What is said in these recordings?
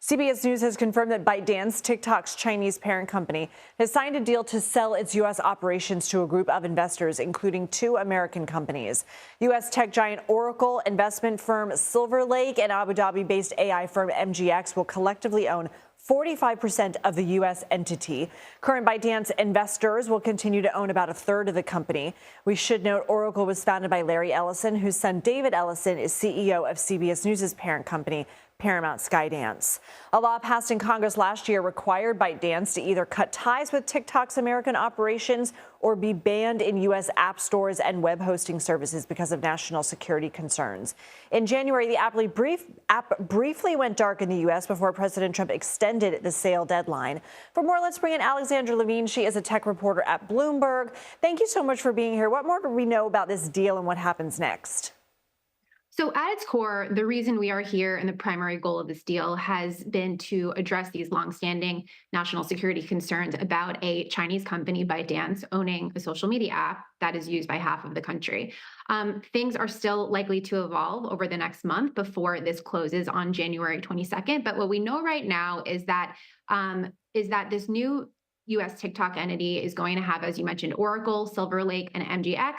CBS News has confirmed that ByteDance, TikTok's Chinese parent company, has signed a deal to sell its U.S. operations to a group of investors, including two American companies. U.S. tech giant Oracle, investment firm Silver Lake, and Abu Dhabi-based AI firm MGX will collectively own 45% of the U.S. entity. Current ByteDance investors will continue to own about a third of the company. We should note Oracle was founded by Larry Ellison, whose son David Ellison is CEO of CBS News' parent company, Paramount Skydance. A law passed in Congress last year required ByteDance to either cut ties with TikTok's American operations or be banned in U.S. app stores and web hosting services because of national security concerns. In January, the app briefly went dark in the U.S. before President Trump extended the sale deadline. For more, let's bring in Alexandra Levine. She is a tech reporter at Bloomberg. Thank you so much for being here. What more do we know about this deal and what happens next? So at its core, the reason we are here and the primary goal of this deal has been to address these longstanding national security concerns about a Chinese company, ByteDance, owning a social media app that is used by half of the country. Things are still likely to evolve over the next month before this closes on January 22nd. But what we know right now is that this new U.S. TikTok entity is going to have, as you mentioned, Oracle, Silver Lake, and MGX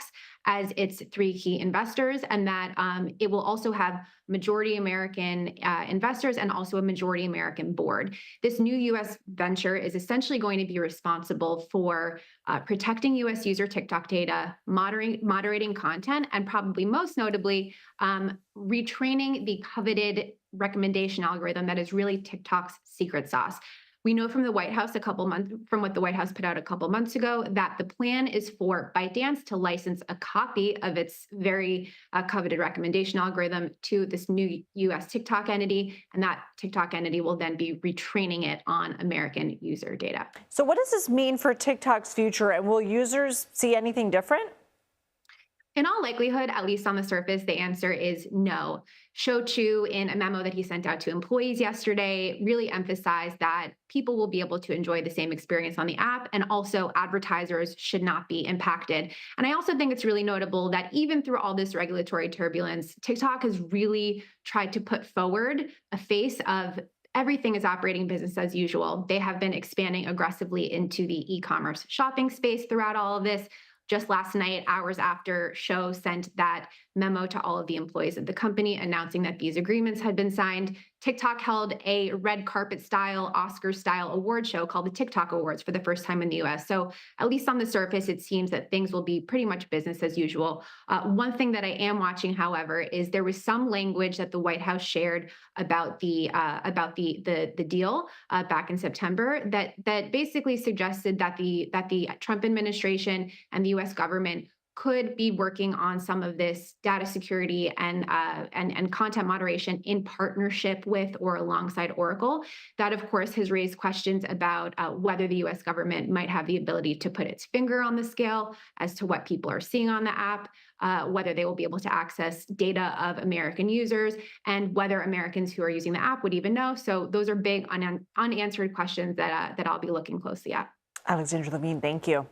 as its three key investors, and that it will also have majority American investors and also a majority American board. This new U.S. venture is essentially going to be responsible for protecting U.S. user TikTok data, moderating content, and probably most notably, retraining the coveted recommendation algorithm that is really TikTok's secret sauce. We know from the White House from what the White House put out a couple months ago, that the plan is for ByteDance to license a copy of its very coveted recommendation algorithm to this new U.S. TikTok entity, and that TikTok entity will then be retraining it on American user data. So what does this mean for TikTok's future, and will users see anything different? In all likelihood, at least on the surface, the answer is no. Shou Chew, in a memo that he sent out to employees yesterday, really emphasized that people will be able to enjoy the same experience on the app, and also advertisers should not be impacted. And I also think it's really notable that even through all this regulatory turbulence, TikTok has really tried to put forward a face of everything is operating business as usual. They have been expanding aggressively into the e-commerce shopping space throughout all of this. Just last night, hours after Shou sent that memo to all of the employees of the company announcing that these agreements had been signed, TikTok held a red carpet style, Oscar style award show called the TikTok Awards for the first time in the US. So at least on the surface, it seems that things will be pretty much business as usual. One thing that I am watching, however, is there was some language that the White House shared about the deal back in September that basically suggested that the Trump administration and the U.S. government could be working on some of this data security and content moderation in partnership with or alongside Oracle. That, of course, has raised questions about whether the U.S. government might have the ability to put its finger on the scale as to what people are seeing on the app, whether they will be able to access data of American users, and whether Americans who are using the app would even know. So those are big unanswered questions that I'll be looking closely at. Alexandra Levine, thank you.